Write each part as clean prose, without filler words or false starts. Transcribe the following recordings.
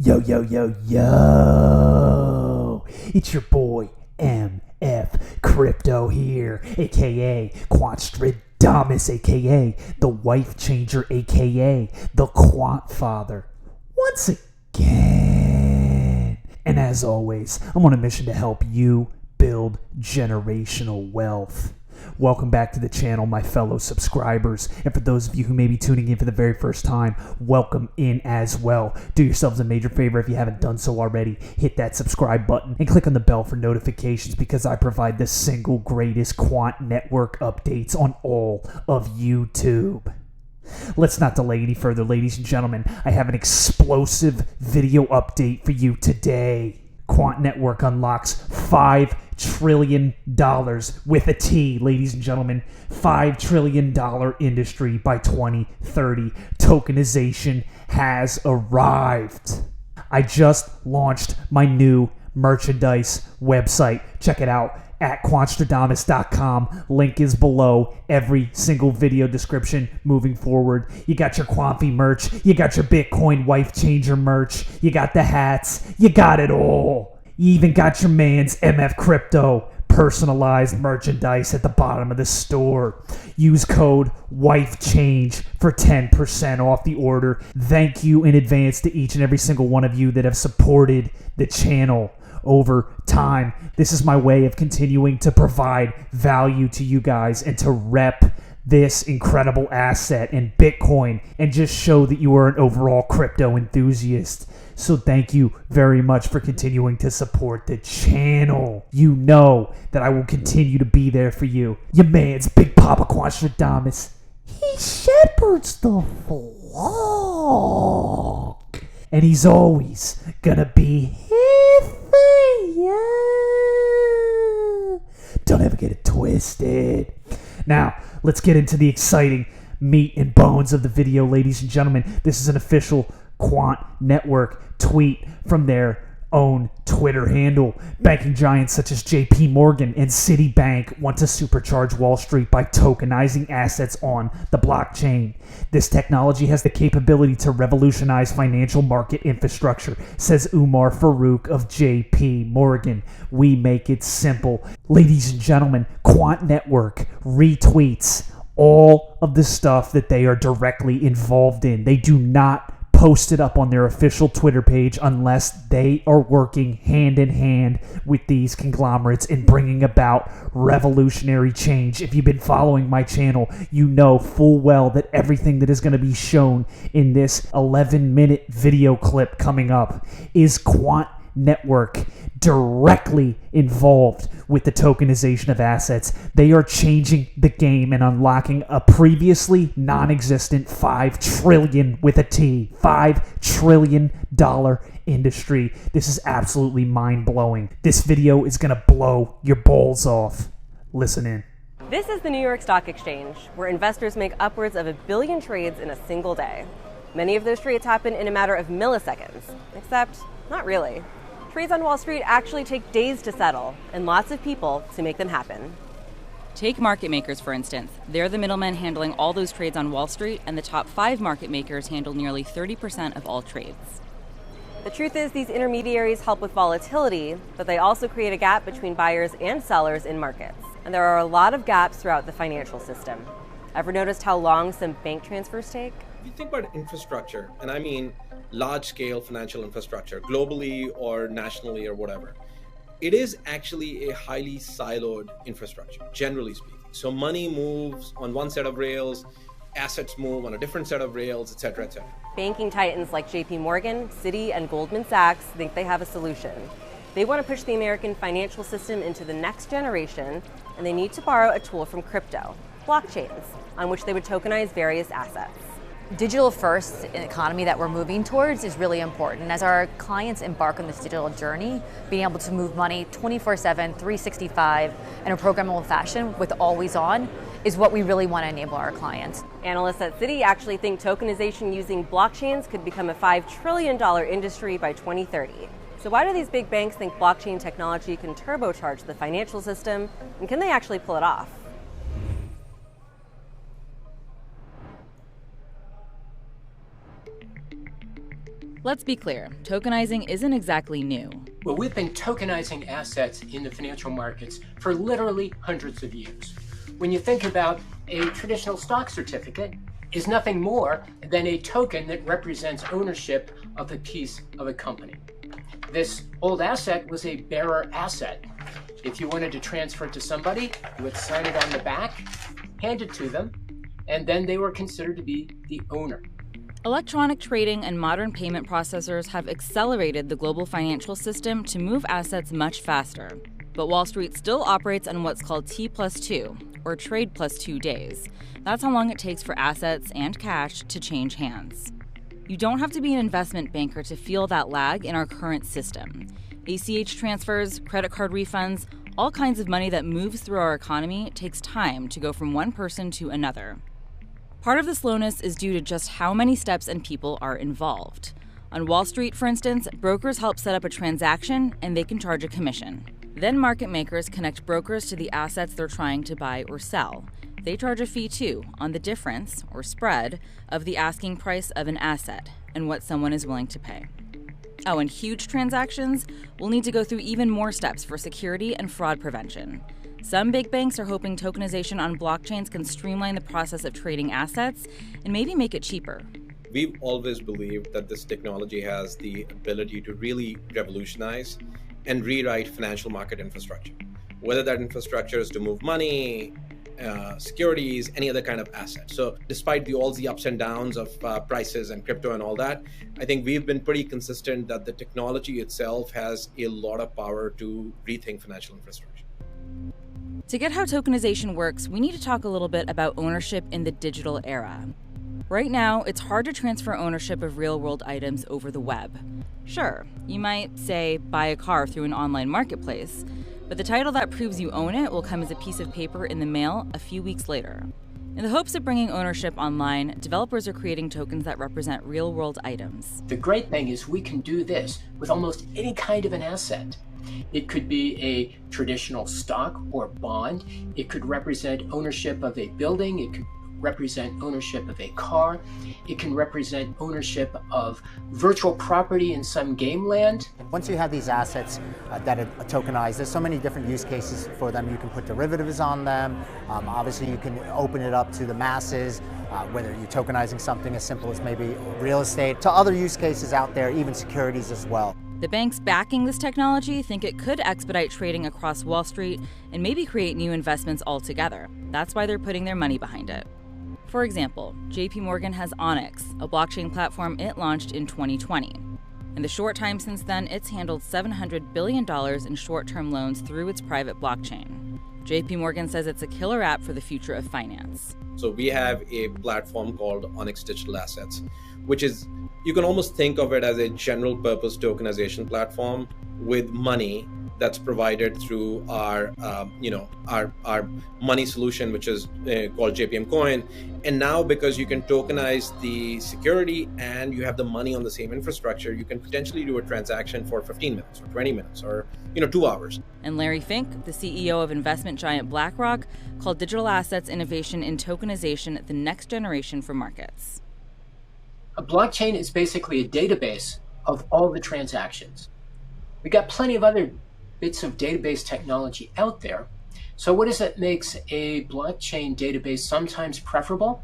Yo, yo, yo, yo. It's your boy, MF Crypto here, aka Quant Network, aka the Wife Changer, aka the Quant Father. Once again. And as always, I'm on a mission to help you build generational wealth. Welcome back to the channel, my fellow subscribers. And for those of you who may be tuning in for the very first time, welcome in as well. Do yourselves a major favor if you haven't done so already. Hit that subscribe button and click on the bell for notifications because I provide the single greatest Quant Network updates on all of YouTube. Let's not delay any further, ladies and gentlemen. I have an explosive video update for you today. Quant Network unlocks $5 trillion with a T, ladies and gentlemen. $5 trillion industry by 2030. Tokenization has arrived. I just launched my new merchandise website. Check it out at quantstradamus.com. Link is below every single video description moving forward. You got your Quamfi merch, you got your Bitcoin Wife Changer merch, you got the hats, you got it all. You even got your man's MF Crypto personalized merchandise at the bottom of the store. Use code WIFECHANGE for 10% off the order. Thank you in advance to each and every single one of you that have supported the channel over time. This is my way of continuing to provide value to you guys and to rep this incredible asset in Bitcoin and just show that you are an overall crypto enthusiast. So thank you very much for continuing to support the channel. You know that I will continue to be there for you. Your man's Big Papa Quantstradamus. He shepherds the flock. And he's always gonna be here for you. Don't ever get it twisted. Now, let's get into the exciting meat and bones of the video, ladies and gentlemen. This is an official Quant Network tweet from their own Twitter handle. Banking giants such as JP Morgan and Citibank want to supercharge Wall Street by tokenizing assets on the blockchain. This technology has the capability to revolutionize financial market infrastructure, says Umar Farouk of JP Morgan. We make it simple. Ladies and gentlemen, Quant Network retweets all of the stuff that they are directly involved in. They do not post it up on their official Twitter page unless they are working hand in hand with these conglomerates in bringing about revolutionary change. If you've been following my channel, you know full well that everything that is going to be shown in this 11-minute video clip coming up is Quant Network directly involved with the tokenization of assets. They are changing the game and unlocking a previously non-existent $5 trillion with a T, $5 trillion industry. This is absolutely mind-blowing. This video is going to blow your balls off. Listen in. This is the New York Stock Exchange, where investors make upwards of 1 billion trades in a single day. Many of those trades happen in a matter of milliseconds, except not really. Trades on Wall Street actually take days to settle, and lots of people to make them happen. Take market makers, for instance. They're the middlemen handling all those trades on Wall Street, and the top 5 market makers handle nearly 30% of all trades. The truth is, these intermediaries help with volatility, but they also create a gap between buyers and sellers in markets. And there are a lot of gaps throughout the financial system. Ever noticed how long some bank transfers take? If you think about infrastructure, and I mean large-scale financial infrastructure, globally or nationally or whatever, it is actually a highly siloed infrastructure, generally speaking. So money moves on one set of rails, assets move on a different set of rails, etc., etc. Banking titans like JP Morgan, Citi, and Goldman Sachs think they have a solution. They want to push the American financial system into the next generation, and they need to borrow a tool from crypto, blockchains, on which they would tokenize various assets. Digital first economy that we're moving towards is really important. As our clients embark on this digital journey, being able to move money 24/7, 365 in a programmable fashion with always on is what we really want to enable our clients. Analysts at Citi actually think tokenization using blockchains could become a $5 trillion industry by 2030. So why do these big banks think blockchain technology can turbocharge the financial system, and can they actually pull it off? Let's be clear, tokenizing isn't exactly new. Well, we've been tokenizing assets in the financial markets for literally hundreds of years. When you think about a traditional stock certificate, is nothing more than a token that represents ownership of a piece of a company. This old asset was a bearer asset. If you wanted to transfer it to somebody, you would sign it on the back, hand it to them, and then they were considered to be the owner. Electronic trading and modern payment processors have accelerated the global financial system to move assets much faster. But Wall Street still operates on what's called T+2, or trade plus 2 days. That's how long it takes for assets and cash to change hands. You don't have to be an investment banker to feel that lag in our current system. ACH transfers, credit card refunds, all kinds of money that moves through our economy takes time to go from one person to another. Part of the slowness is due to just how many steps and people are involved. On Wall Street, for instance, brokers help set up a transaction and they can charge a commission. Then market makers connect brokers to the assets they're trying to buy or sell. They charge a fee too on the difference, or spread, of the asking price of an asset and what someone is willing to pay. Oh, and huge transactions will need to go through even more steps for security and fraud prevention. Some big banks are hoping tokenization on blockchains can streamline the process of trading assets and maybe make it cheaper. We've always believed that this technology has the ability to really revolutionize and rewrite financial market infrastructure. Whether that infrastructure is to move money, securities, any other kind of asset. So despite all the ups and downs of prices and crypto and all that, I think we've been pretty consistent that the technology itself has a lot of power to rethink financial infrastructure. To get how tokenization works, we need to talk a little bit about ownership in the digital era. Right now, it's hard to transfer ownership of real-world items over the web. Sure, you might, say, buy a car through an online marketplace, but the title that proves you own it will come as a piece of paper in the mail a few weeks later. In the hopes of bringing ownership online, developers are creating tokens that represent real-world items. The great thing is we can do this with almost any kind of an asset. It could be a traditional stock or bond. It could represent ownership of a building. It could represent ownership of a car. It can represent ownership of virtual property in some game land. Once you have these assets that are tokenized, there's so many different use cases for them. You can put derivatives on them. Obviously, you can open it up to the masses, whether you're tokenizing something as simple as maybe real estate, to other use cases out there, even securities as well. The banks backing this technology think it could expedite trading across Wall Street and maybe create new investments altogether. That's why they're putting their money behind it. For example, JP Morgan has Onyx, a blockchain platform it launched in 2020. In the short time since then, it's handled $700 billion in short-term loans through its private blockchain. JP Morgan says it's a killer app for the future of finance. So we have a platform called Onyx Digital Assets, which is, you can almost think of it as a general purpose tokenization platform with money that's provided through our money solution, which is called JPM Coin. And now, because you can tokenize the security and you have the money on the same infrastructure, you can potentially do a transaction for 15 minutes or 20 minutes or 2 hours. And Larry Fink, the CEO of investment giant BlackRock, called digital assets innovation in tokenization the next generation for markets. A blockchain is basically a database of all the transactions. We got plenty of other bits of database technology out there. So what is it makes a blockchain database sometimes preferable?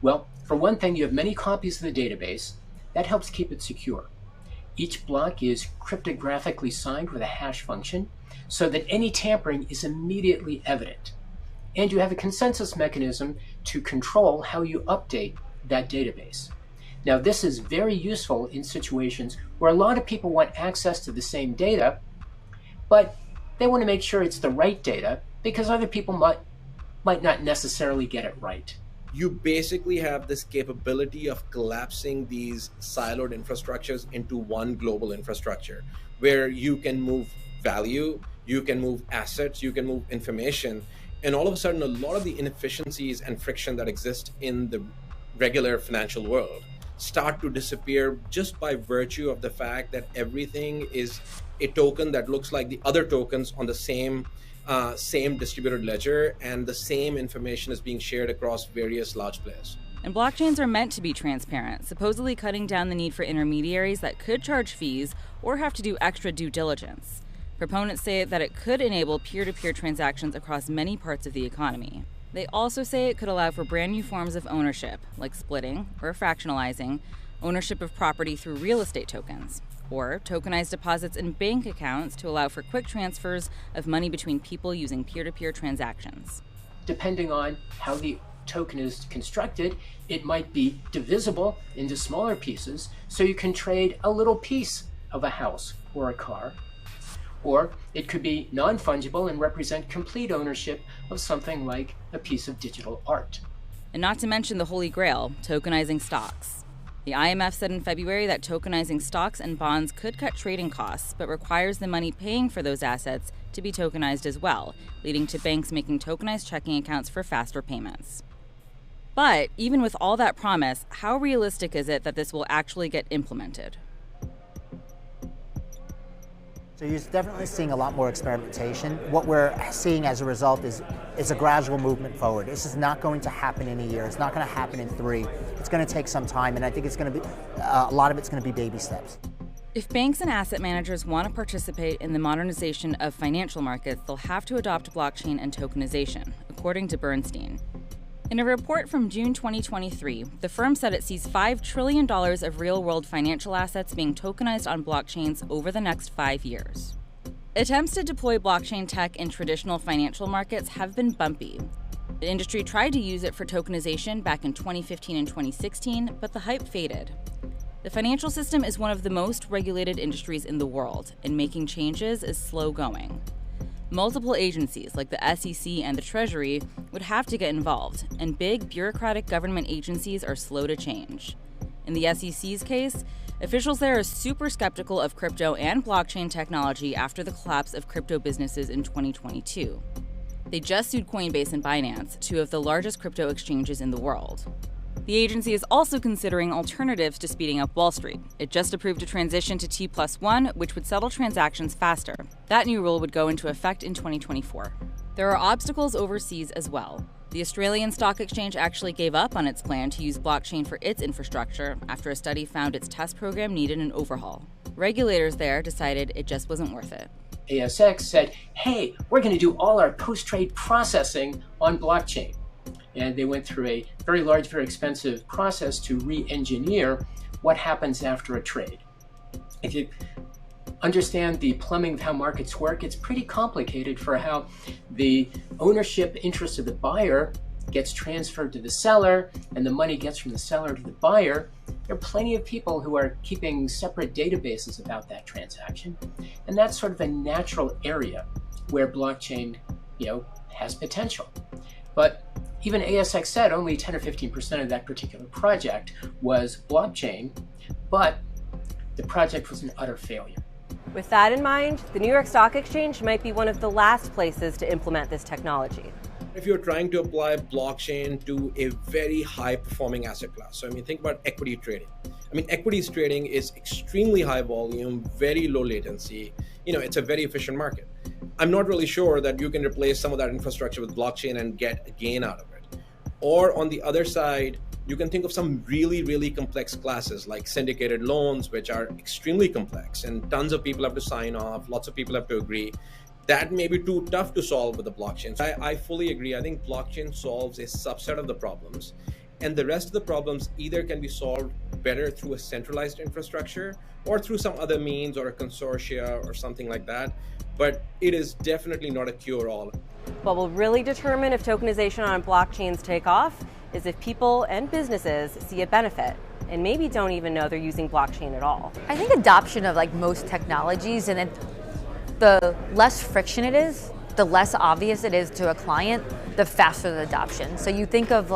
Well, for one thing, you have many copies of the database. That helps keep it secure. Each block is cryptographically signed with a hash function so that any tampering is immediately evident. And you have a consensus mechanism to control how you update that database. Now, this is very useful in situations where a lot of people want access to the same data, but they want to make sure it's the right data because other people might not necessarily get it right. You basically have this capability of collapsing these siloed infrastructures into one global infrastructure where you can move value, you can move assets, you can move information, and all of a sudden a lot of the inefficiencies and friction that exist in the regular financial world start to disappear just by virtue of the fact that everything is a token that looks like the other tokens on the same distributed ledger, and the same information is being shared across various large players. And blockchains are meant to be transparent, supposedly cutting down the need for intermediaries that could charge fees or have to do extra due diligence. Proponents say that it could enable peer-to-peer transactions across many parts of the economy. They also say it could allow for brand new forms of ownership, like splitting or fractionalizing, ownership of property through real estate tokens, or tokenized deposits in bank accounts to allow for quick transfers of money between people using peer-to-peer transactions. Depending on how the token is constructed, it might be divisible into smaller pieces, so you can trade a little piece of a house or a car. Or it could be non-fungible and represent complete ownership of something like a piece of digital art. And not to mention the holy grail, tokenizing stocks. The IMF said in February that tokenizing stocks and bonds could cut trading costs, but requires the money paying for those assets to be tokenized as well, leading to banks making tokenized checking accounts for faster payments. But even with all that promise, how realistic is it that this will actually get implemented? So you're definitely seeing a lot more experimentation. What we're seeing as a result is a gradual movement forward. This is not going to happen in a year. It's not going to happen in 3. It's going to take some time, and I think it's going to be a lot of it's going to be baby steps. If banks and asset managers want to participate in the modernization of financial markets, they'll have to adopt blockchain and tokenization, according to Bernstein. In a report from June 2023, the firm said it sees $5 trillion of real-world financial assets being tokenized on blockchains over the next 5 years. Attempts to deploy blockchain tech in traditional financial markets have been bumpy. The industry tried to use it for tokenization back in 2015 and 2016, but the hype faded. The financial system is one of the most regulated industries in the world, and making changes is slow going. Multiple agencies like the SEC and the Treasury would have to get involved, and big bureaucratic government agencies are slow to change. In the SEC's case, officials there are super skeptical of crypto and blockchain technology after the collapse of crypto businesses in 2022. They just sued Coinbase and Binance, 2 of the largest crypto exchanges in the world. The agency is also considering alternatives to speeding up Wall Street. It just approved a transition to T+1, which would settle transactions faster. That new rule would go into effect in 2024. There are obstacles overseas as well. The Australian Stock Exchange actually gave up on its plan to use blockchain for its infrastructure after a study found its test program needed an overhaul. Regulators there decided it just wasn't worth it. ASX said, hey, we're going to do all our post-trade processing on blockchain. And they went through a very large, very expensive process to re-engineer what happens after a trade. If you understand the plumbing of how markets work, it's pretty complicated for how the ownership interest of the buyer gets transferred to the seller and the money gets from the seller to the buyer. There are plenty of people who are keeping separate databases about that transaction. And that's sort of a natural area where blockchain, has potential. But even ASX said only 10 or 15% of that particular project was blockchain, but the project was an utter failure. With that in mind, the New York Stock Exchange might be one of the last places to implement this technology. If you're trying to apply blockchain to a very high-performing asset class, so think about equity trading. Equities trading is extremely high volume, very low latency. It's a very efficient market. I'm not really sure that you can replace some of that infrastructure with blockchain and get a gain out of it. Or on the other side, you can think of some really, really complex classes like syndicated loans, which are extremely complex and tons of people have to sign off, lots of people have to agree. That may be too tough to solve with the blockchain. So I fully agree. I think blockchain solves a subset of the problems, and the rest of the problems either can be solved better through a centralized infrastructure or through some other means or a consortia or something like that. But it is definitely not a cure-all. What will really determine if tokenization on blockchains take off is if people and businesses see a benefit and maybe don't even know they're using blockchain at all. I think adoption of most technologies, and then the less friction it is, the less obvious it is to a client, the faster the adoption. So you think of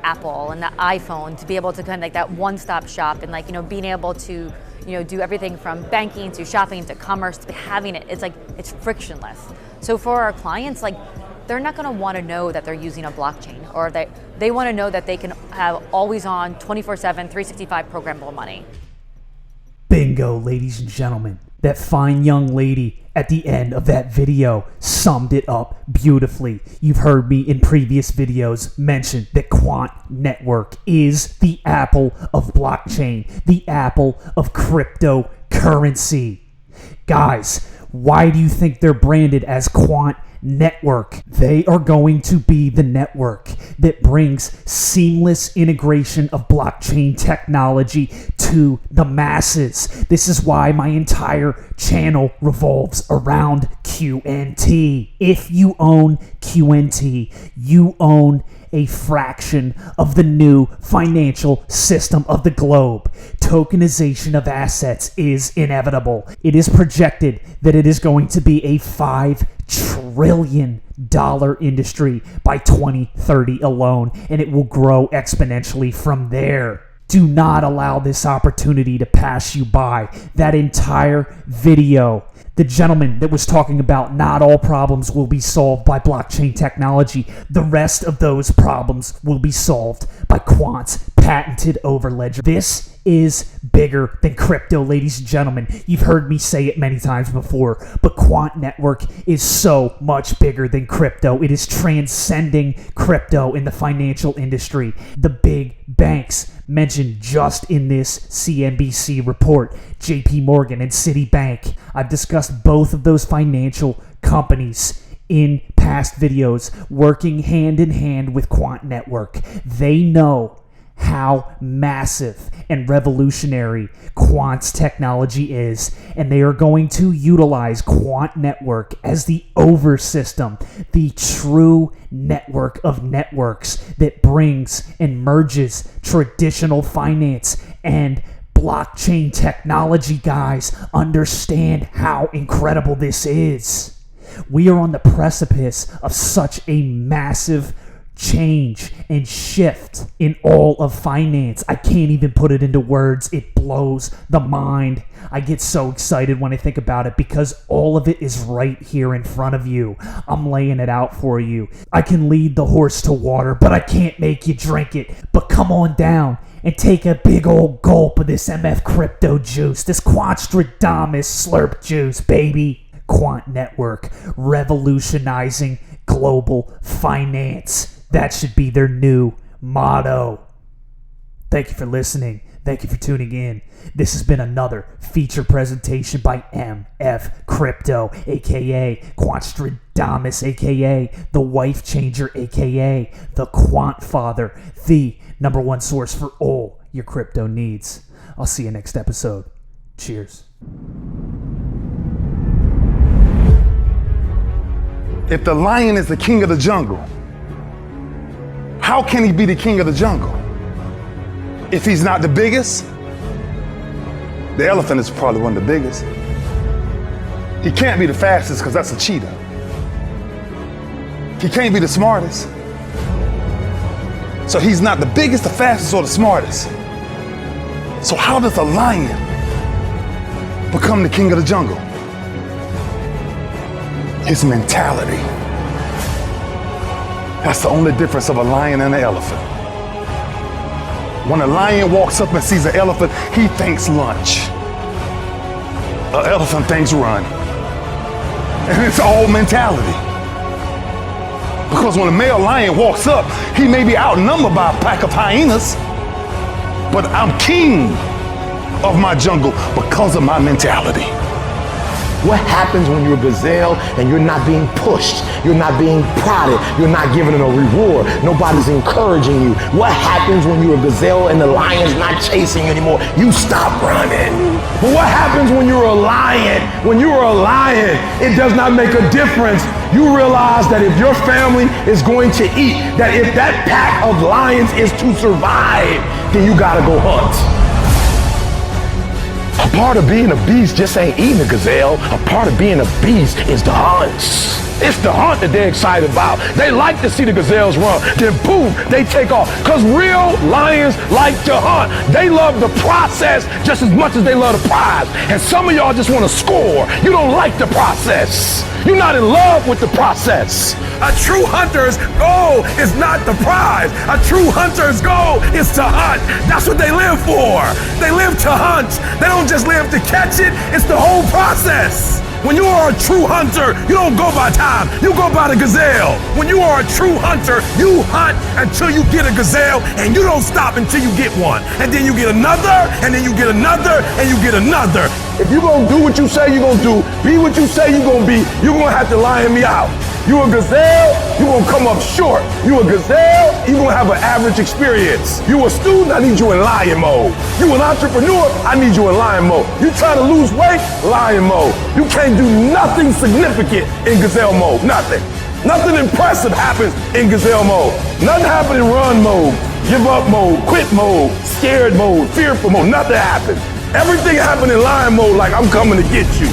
Apple and the iPhone to be able to kind of that one-stop shop and being able to do everything from banking to shopping to commerce, to having it, it's frictionless. So for our clients, they're not going to want to know that they're using a blockchain, or they want to know that they can have always on 24/7, 365 programmable money. Bingo. Bingo, ladies and gentlemen. That fine young lady at the end of that video summed it up beautifully. You've heard me in previous videos mention that Quant Network is the Apple of blockchain, the Apple of cryptocurrency. Guys, why do you think they're branded as Quant Network? They are going to be the network that brings seamless integration of blockchain technology to the masses. This is why my entire channel revolves around QNT. If you own QNT, you own a fraction of the new financial system of the globe. Tokenization of assets is inevitable. It is projected that it is going to be a $5 trillion industry by 2030 alone, and it will grow exponentially from there. Do not allow this opportunity to pass you by. That entire video, the gentleman that was talking about not all problems will be solved by blockchain technology. The rest of those problems will be solved by Quant's patented overledger. This is bigger than crypto, ladies and gentlemen. You've heard me say it many times before, but Quant Network is so much bigger than crypto. It is transcending crypto in the financial industry. The big banks mentioned just in this CNBC report, JP Morgan and Citibank. I've discussed both of those financial companies in past videos, working hand in hand with Quant Network. They know how massive and revolutionary Quant's technology is, and they are going to utilize Quant Network as the over-system, the true network of networks that brings and merges traditional finance and blockchain technology. Guys, understand how incredible this is. We are on the precipice of such a massive change and shift in all of finance. I can't even put it into words. It blows the mind. I get so excited when I think about it because all of it is right here in front of you. I'm laying it out for you. I can lead the horse to water, but I can't make you drink it. But come on down and take a big old gulp of this MF crypto juice, this Quantstradamus slurp juice, baby. Quant Network, revolutionizing global finance. That should be their new motto. Thank you for listening. Thank you for tuning in. This has been another feature presentation by MF Crypto, aka Quantstradamus, aka the Wife Changer, aka the Quant Father, the #1 source for all your crypto needs. I'll see you next episode. Cheers. If the lion is the king of the jungle, how can he be the king of the jungle? If he's not the biggest, the elephant is probably one of the biggest. He can't be the fastest because that's a cheetah. He can't be the smartest. So he's not the biggest, the fastest, or the smartest. So how does a lion become the king of the jungle? His mentality. That's the only difference of a lion and an elephant. When a lion walks up and sees an elephant, he thinks lunch. An elephant thinks run. And it's all mentality. Because when a male lion walks up, he may be outnumbered by a pack of hyenas, but I'm king of my jungle because of my mentality. What happens when you're a gazelle and you're not being pushed, you're not being prodded, you're not given a reward, nobody's encouraging you? What happens when you're a gazelle and the lion's not chasing you anymore? You stop running. But what happens when you're a lion? When you're a lion, it does not make a difference. You realize that if your family is going to eat, that if that pack of lions is to survive, then you gotta go hunt. A part of being a beast just ain't eating a gazelle. A part of being a beast is the hunts. It's the hunt that they're excited about. They like to see the gazelles run. Then boom, they take off. Because real lions like to hunt. They love the process just as much as they love the prize. And some of y'all just want to score. You don't like the process. You're not in love with the process. A true hunter's goal is not the prize. A true hunter's goal is to hunt. That's what they live for. They live to hunt. They don't just live to catch it. It's the whole process. When you are a true hunter, you don't go by time, you go by the gazelle. When you are a true hunter, you hunt until you get a gazelle, and you don't stop until you get one. And then you get another, and then you get another, and you get another. If you're gonna do what you say you're gonna do, be what you say you're gonna be, you're gonna have to lion me out. You a gazelle, you gonna come up short. You a gazelle, you gonna have an average experience. You a student, I need you in lion mode. You an entrepreneur, I need you in lion mode. You trying to lose weight, lion mode. You can't do nothing significant in gazelle mode, nothing. Nothing impressive happens in gazelle mode. Nothing happens in run mode, give up mode, quit mode, scared mode, fearful mode, nothing happens. Everything happens in lion mode like I'm coming to get you.